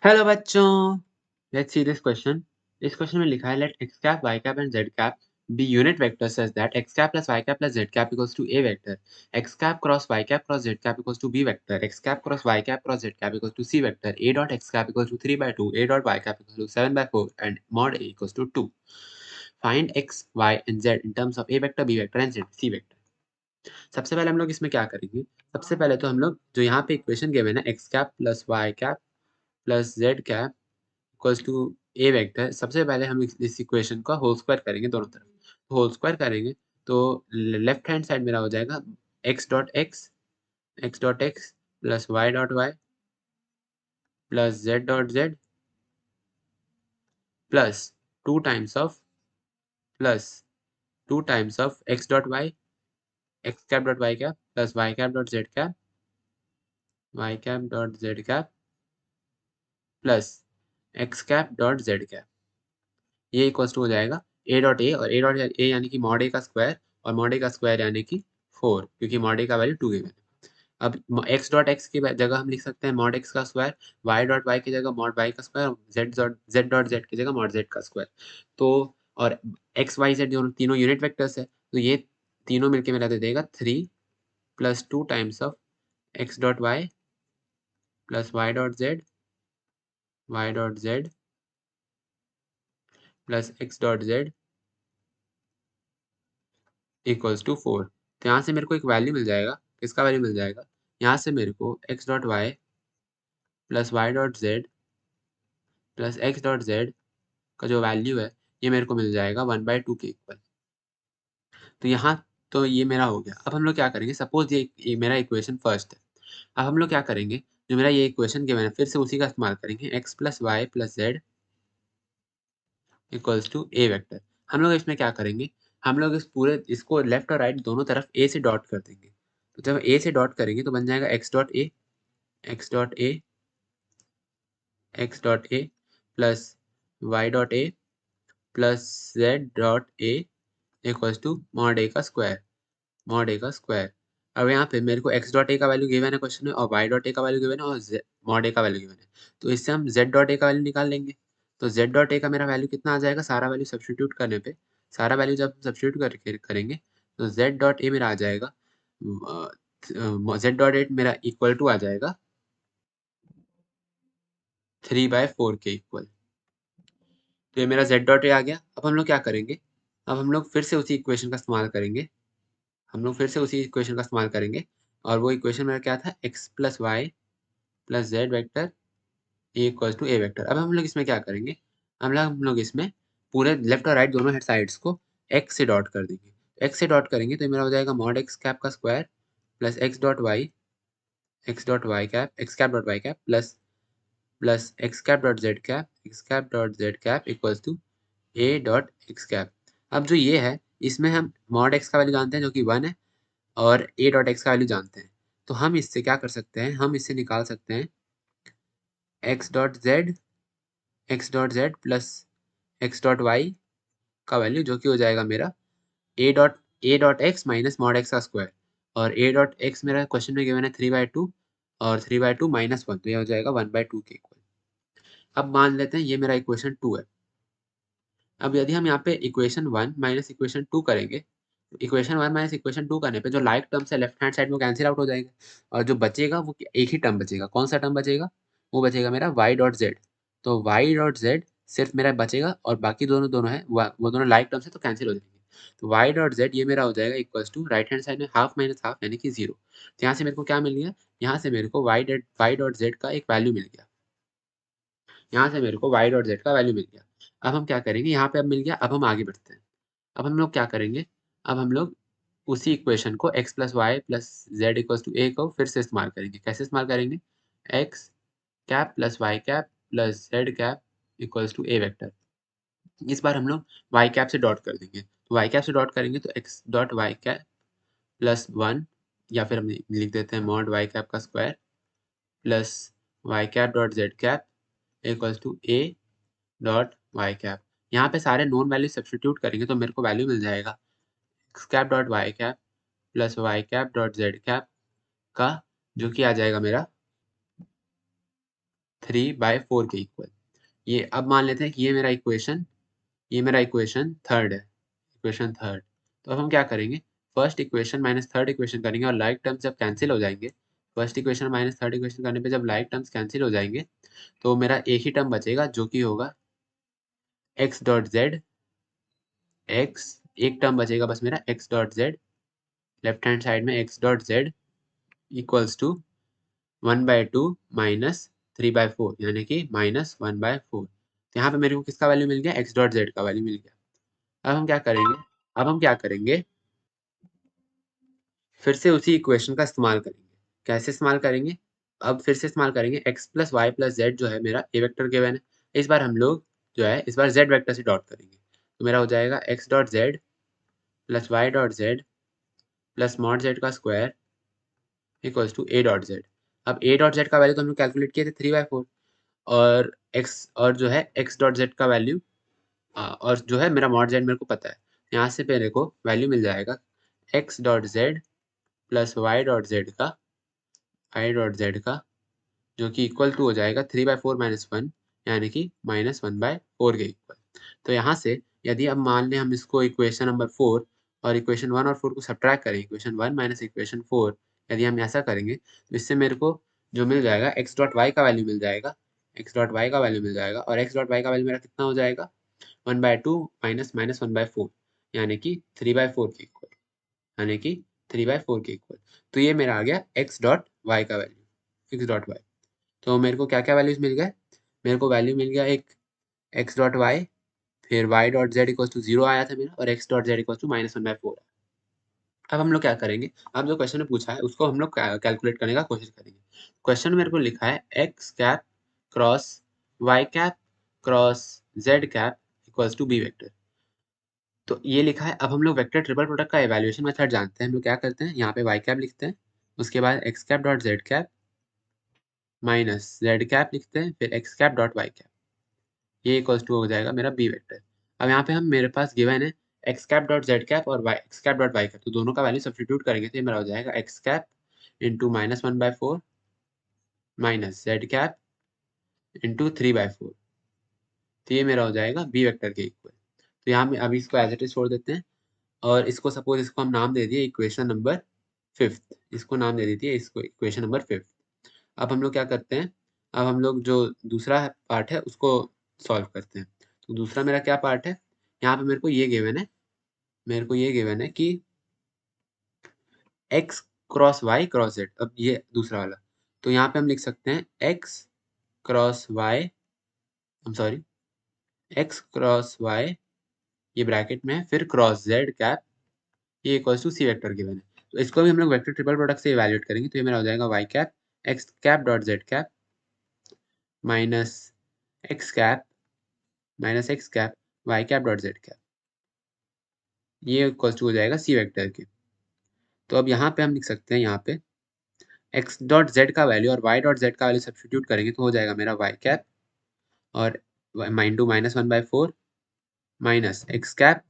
Hello बच्चों, let's see this question. इस question में लिखा है let x cap y cap and z cap be unit vectors such that x cap plus y cap plus z cap equals to a vector, x cap cross y cap cross z cap equals to b vector, x cap cross y cap cross z cap equals to c vector, a dot x cap equals to 3 by 2, a dot y cap equals to 7 by 4 and mod a equals to 2. Find x, y and z in terms of a vector, b vector and z, c vector. सबसे पहले हम लोग इसमें क्या करेंगे? सबसे पहले तो हम लोग जो यहाँ पे इक्वेशन गिवन है x cap plus y cap plus z cap equals to A vector. सबसे पहले हम इस इक्वेशन का होल स्क्वायर करेंगे दोनों तरफ। होल स्क्वायर करेंगे तो लेफ्ट हैंड साइड मेरा हो जाएगा x dot x plus y dot y plus z dot z plus two times of x dot y x cap dot y cap plus y cap dot z cap y cap dot z cap plus x cap dot z cap. ये equals to हो जाएगा ए dot A, और a dot A यानी कि mod A का square, और mod A का square यानी कि 4, क्योंकि मॉड ए का वैल्यू 2 गिवन है। अब एक्स डॉट एक्स की जगह हम लिख सकते हैं मॉड एक्स का स्क्वायर, वाई डॉट वाई की जगह मॉड वाई का स्क्वायर, जेड डॉट जेड की जगह मॉड जेड का स्क्वायर। तो और एक्स वाई जेड दोनों तीनों यूनिट वेक्टर्स है, तो ये तीनों मिलके मेरा दे देगा 3 plus 2 times of x dot y plus y dot z plus x dot z equals to 4। तो यहाँ से मेरे को एक वैल्यू मिल जाएगा। किसका वैल्यू मिल जाएगा? यहाँ से मेरे को x dot y plus y dot z plus x dot z का जो वैल्यू है ये मेरे को मिल जाएगा 1/2 के इक्वल। तो यहाँ तो ये मेरा हो गया। अब हम लोग क्या करेंगे? सपोज ये मेरा इक्वेशन फर्स्ट है। अब हम लोग क्या करेंगे? जो मेरा ये इक्वेशन गिवन है फिर से उसी का इस्तेमाल करेंगे, x plus y plus z equals to A vector. हम लोग इसमें क्या करेंगे? हम लोग इस पूरे इसको लेफ्ट और राइट दोनों तरफ ए से डॉट कर देंगे। तो जब ए से डॉट करेंगे तो बन जाएगा x dot A x dot A x dot A plus y dot A plus z dot A equals to mod A का स्क्वायर, मॉड ए का स्क्वायर। अब यहाँ पे मेरे को एक्स डॉट ए का वैल्यू गिवन है क्वेश्चन में, और वाई डॉट ए का वैल्यू गिवन है, और मॉड ए का वैल्यू गिवन है। तो इससे हम जेड डॉट ए का वैल्यू निकाल लेंगे। तो जेड डॉट ए का मेरा वैल्यू कितना आ जाएगा? सारा वैल्यू सब्सटीट्यूट करने पे, सारा वैल्यू जब सब्सटीट्यूट करके करेंगे तो जेड डॉट ए मेरा आ जाएगा, जेड डॉट ए मेरा इक्वल टू आ जाएगा 3/4 के इक्वल। तो ये मेरा z डॉट ए आ गया। अब हम लोग क्या करेंगे? अब हम लोग फिर से उसी इक्वेशन का इस्तेमाल करेंगे, और वो इक्वेशन मेरा क्या था? x plus y plus z vector a equals to A vector. अब हम लोग इसमें क्या करेंगे? हम लोग इसमें पूरे लेफ्ट और राइट दोनों साइड्स को x से डॉट कर देंगे। x से डॉट करेंगे तो ये मेरा हो जाएगा मॉड एक्स कैप का square plus x cap dot y cap plus x cap dot z cap equals to A dot x cap. अब जो ये है इसमें हम मॉड एक्स का वैल्यू जानते हैं जो कि 1 है, और ए डॉट एक्स का वैल्यू जानते हैं। तो हम इससे क्या कर सकते हैं? हम इससे निकाल सकते हैं x dot z plus x dot y का वैल्यू, जो कि हो जाएगा मेरा a dot x minus mod x का स्क्वायर, और ए डॉट एक्स मेरा क्वेश्चन में गिवन है 3/2, और 3/2 माइनस 1, तो ये हो जाएगा 1/2 के इक्वल। अब मान लेते हैं ये मेरा इक्वेशन 2 है। अब यदि हम यहाँ पे इक्वेशन 1 माइनस इक्वेशन 2 करेंगे, इक्वेशन 1 माइनस इक्वेशन 2 करने पे जो लाइक टर्म्स है लेफ्ट हैंड साइड में कैंसिल आउट हो जाएंगे, और जो बचेगा वो एक ही टर्म बचेगा। कौन सा टर्म बचेगा? वो बचेगा मेरा y डॉट जेड। तो y डॉट जेड सिर्फ मेरा बचेगा, और बाकी दोनों दोनों है वो दोनों लाइक टर्म्स है तो कैंसिल हो जाएंगे। तो y डॉट जेड ये मेरा हो जाएगा equals to right hand side में हाफ माइनस हाफ यानी कि 0। तो यहाँ से मेरे को क्या मिल गया? यहाँ से मेरे को y डॉट जेड का एक वैल्यू मिल गया। यहाँ से मेरे को y डॉट जेड का वैल्यू मिल गया। अब हम क्या करेंगे? यहाँ पे अब मिल गया, अब हम आगे बढ़ते हैं। अब हम लोग क्या करेंगे? अब हम लोग उसी इक्वेशन को x plus y plus z equals to A को फिर से इस्तेमाल करेंगे। कैसे इस्तेमाल करेंगे? X cap plus y cap plus z cap equals to A vector. इस बार हम लोग वाई कैप से डॉट कर देंगे। तो वाई कैप से डॉट करेंगे तो x dot y cap plus 1, या फिर हम लिख देते हैं मॉड वाई कैप का square plus y cap dot z cap equals to A dot y cap. यहाँ पे सारे नोन वैल्यू सब्सटीट्यूट करेंगे तो मेरे को वैल्यू मिल जाएगा x cap dot y cap plus y cap dot z cap का, जो कि आ जाएगा मेरा 3/4 के इक्वल। ये अब मान लेते हैं कि ये मेरा इक्वेशन थर्ड है, इक्वेशन थर्ड। तो अब हम क्या करेंगे, first equation minus third equation करेंगे और लाइक टर्म्स जब कैंसिल हो जाएंगे, first equation minus third equation करने पे जब लाइक टर्म्स कैंसिल हो जाएंगे तो मेरा एक ही टर्म बचेगा जो कि होगा एक्स डॉट जेड, एक्स एक टर्म बचेगा बस मेरा x dot z, left hand side में x dot z equals to 1/2 minus 3/4 यानी कि -1/4। तो यहाँ पे मेरे को किसका वैल्यू मिल गया, एक्स डॉट जेड का वैल्यू मिल गया। अब हम क्या करेंगे, फिर से उसी इक्वेशन का इस्तेमाल करेंगे। कैसे इस्तेमाल करेंगे, अब फिर से इस्तेमाल करेंगे x plus y plus z जो है मेरा ए वेक्टर गिवन है। इस बार हम लोग जो है इस बार जेड वेक्टर से डॉट करेंगे, तो मेरा हो जाएगा x dot z plus y dot z plus mod z का square equals to A dot z. अब ए डॉट जेड का वैल्यू तो हम लोग कैलकुलेट किए थे 3/4 और x और जो है x डॉट जेड का वैल्यू और जो है मेरा मॉड जेड मेरे को पता है। यहाँ से मेरे को वैल्यू मिल जाएगा x dot z plus y dot z का जो कि इक्वल टू हो जाएगा 3/4 माइनस 1 यानी कि -1/4 के इक्वल। तो यहाँ से यदि अब मान लें हम इसको इक्वेशन नंबर 4 और इक्वेशन 1 और 4 को सब्ट्रैक्ट करें, इक्वेशन 1 माइनस इक्वेशन 4 यदि हम ऐसा करेंगे तो इससे मेरे को जो मिल जाएगा x डॉट वाई का वैल्यू मिल जाएगा, x डॉट वाई का वैल्यू मिल जाएगा और x डॉट वाई का वैल्यू मेरा कितना हो जाएगा 1/2 माइनस -1/4 यानी कि 3/4 के इक्वल, यानी कि 3/4 के इक्वल। तो ये मेरा आ गया x डॉट वाई का वैल्यू, x डॉट वाई। तो मेरे को क्या क्या वैल्यूज मिल गए, मेरे को वैल्यू मिल गया एक एक्स डॉट वाई, फिर y dot z equal to 0 आया था मेरा और x dot z equal to -1/4। अब हम लोग क्या करेंगे, अब जो क्वेश्चन में पूछा है उसको हम लोग कैलकुलेट करने का कोशिश करेंगे। क्वेश्चन में मेरे को लिखा है x cap cross y cap cross z cap equals to b vector. तो ये लिखा है। अब हम लोग वेक्टर ट्रिपल प्रोडक्ट का एवेल्यूएशन मेथड जानते हैं। हम लोग क्या करते हैं, यहाँ पे वाई कैप लिखते हैं, उसके बाद x cap dot z cap minus z cap लिखते हैं, फिर x cap dot y cap, ये इक्वल्स टू हो जाएगा मेरा बी वेक्टर। अब यहाँ पे हम मेरे पास गिवन है x cap dot z cap और y x cap dot y cap, तो दोनों का वैल्यू सब्स्टिट्यूट करेंगे तो ये मेरा हो जाएगा x cap into -1/4 minus z cap into 3/4। तो ये मेरा हो जाएगा बी वेक्टर के इक्वल। तो यहाँ में अभी इसको एज इट इज छोड़ देते हैं और इसको सपोज इसको हम नाम दे दिए इक्वेशन नंबर 5th, इसको नाम दे दीजिए इसको इक्वेशन नंबर 5th। अब हम लोग क्या करते हैं, अब हम लोग जो दूसरा पार्ट है उसको सॉल्व करते हैं। तो दूसरा मेरा क्या पार्ट है, यहाँ पे मेरे को ये गिवन है कि x cross y cross z। अब ये दूसरा वाला, तो यहाँ पे हम लिख सकते हैं x cross y, sorry x cross y, ये ब्रैकेट में है, फिर क्रॉस z कैप, ये equals to c vector given है। तो इसको भी हम लोग वेक्टर ट्रिपल प्रोडक्ट से इवैल्यूएट करेंगे, तो ये मेरा हो जाएगा y cap x cap dot z cap minus x cap y cap dot z cap, ये इक्वल्स टू हो जाएगा सी वेक्टर के। तो अब यहाँ पे हम लिख सकते हैं, यहाँ पे x डॉट z का वैल्यू और y डॉट z का वैल्यू सब्स्टिट्यूट करेंगे तो हो जाएगा मेरा y कैप और into -1/4 minus x cap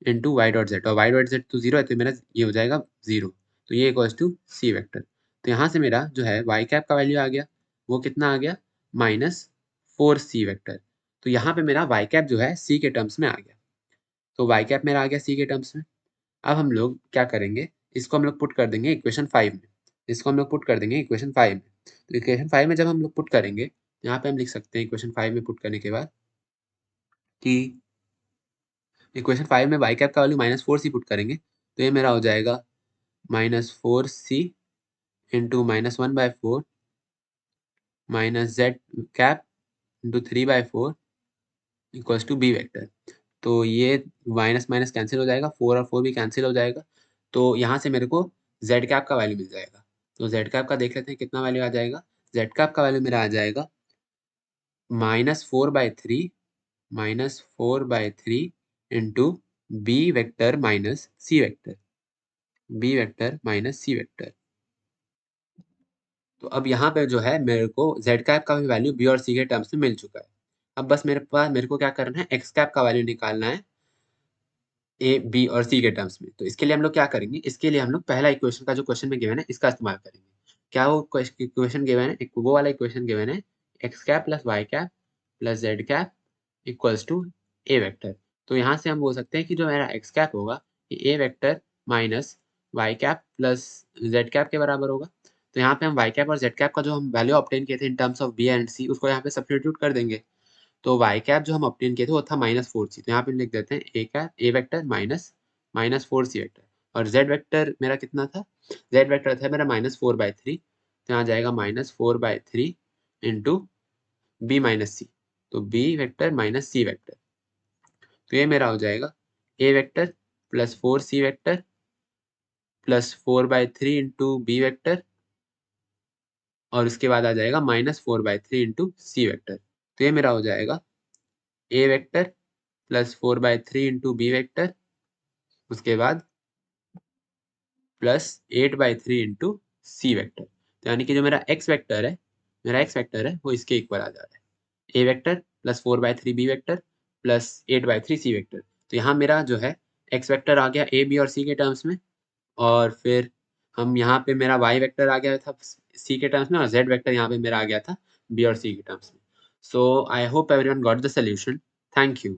into y dot z, और वाई डॉट जेड तो 0 है तो मेरा ये हो जाएगा 0। तो ये इक्वल्स टू सी वेक्टर। तो यहाँ से मेरा जो है वाई कैप का वैल्यू आ गया, वो कितना आ गया -4c वेक्टर। तो यहाँ पे मेरा वाई कैप जो है सी के टर्म्स में आ गया, तो वाई कैप मेरा आ गया सी के टर्म्स में। अब हम लोग क्या करेंगे, इसको हम लोग पुट कर देंगे इक्वेशन 5 में, इसको हम लोग पुट कर देंगे इक्वेशन 5 में। तो इक्वेशन 5 में जब हम लोग पुट करेंगे, यहाँ पे हम लिख सकते हैं इक्वेशन 5 में पुट करने के बाद कि इक्वेशन 5 में वाई कैप का वैल्यू -4c पुट करेंगे तो ये मेरा हो जाएगा -4c into -1/4 minus z cap into 3/4 equals to b vector. तो ये माइनस माइनस कैंसिल हो जाएगा, 4 और 4 भी कैंसिल हो जाएगा। तो यहाँ से मेरे को जेड कैप का वैल्यू मिल जाएगा। तो जेड कैप का देख लेते हैं कितना वैल्यू आ जाएगा। जेड कैप का वैल्यू मेरा आ जाएगा -4/3 into B vector minus C vector, तो अब यहाँ पे जो है मेरे को जेड कैप का भी वैल्यू बी और सी के टर्म्स में मिल चुका है। अब बस मेरे को क्या करना है, एक्स कैप का वैल्यू निकालना है ए बी और सी के टर्म्स में। तो इसके लिए हम लोग क्या करेंगे, इसके लिए हम लोग पहला इक्वेशन का जो क्वेश्चन में गिवन है इसका इस्तेमाल करेंगे। क्या वो इक्वेशन गिवन है, वो वाला इक्वेशन गिवन है x cap plus y cap plus z cap equals to A vector. तो यहाँ से हम बोल सकते हैं कि जो मेरा एक्स कैप होगा ये A vector minus y cap plus z cap के बराबर होगा। तो यहाँ पे हम वाई कैप और जेड कैप का जो हम वैल्यू ऑब्टेन किए थे in terms of B and C उसको यहाँ पे सब्स्टिट्यूट कर देंगे। तो वाई कैप जो हम ऑब्टेन किए थे वो था -4c, तो यहाँ पे लिख देते हैं A cap A vector minus -4c vector. और जेड वेक्टर मेरा कितना था? जेड वेक्टर था मेरा -4/3, तो यहाँ जाएगा -4/3 इंटू बी माइनस सी, तो B vector minus C vector. तो ये मेरा हो जाएगा A vector plus 4c vector plus 4/3 into B vector और उसके बाद आ जाएगा -4/3 इंटू सी वेक्टर। तो ये मेरा हो जाएगा A vector plus 4/3 into B vector, उसके बाद प्लस 8/3 इंटू सी वेक्टर। तो यानी कि जो मेरा एक्स वेक्टर है, वो इसके इक्वल आ जा रहा है। A vector plus 4/3 B vector plus 8/3 C vector. तो यहाँ मेरा जो है एक्स वेक्टर आ गया ए बी और सी के टर्म्स में, और फिर हम यहाँ पे मेरा वाई वेक्टर आ गया था सी के टर्म्स में, और जेड वेक्टर यहाँ पे मेरा आ गया था बी और सी के टर्म्स में। So I hope everyone got the solution. Thank you.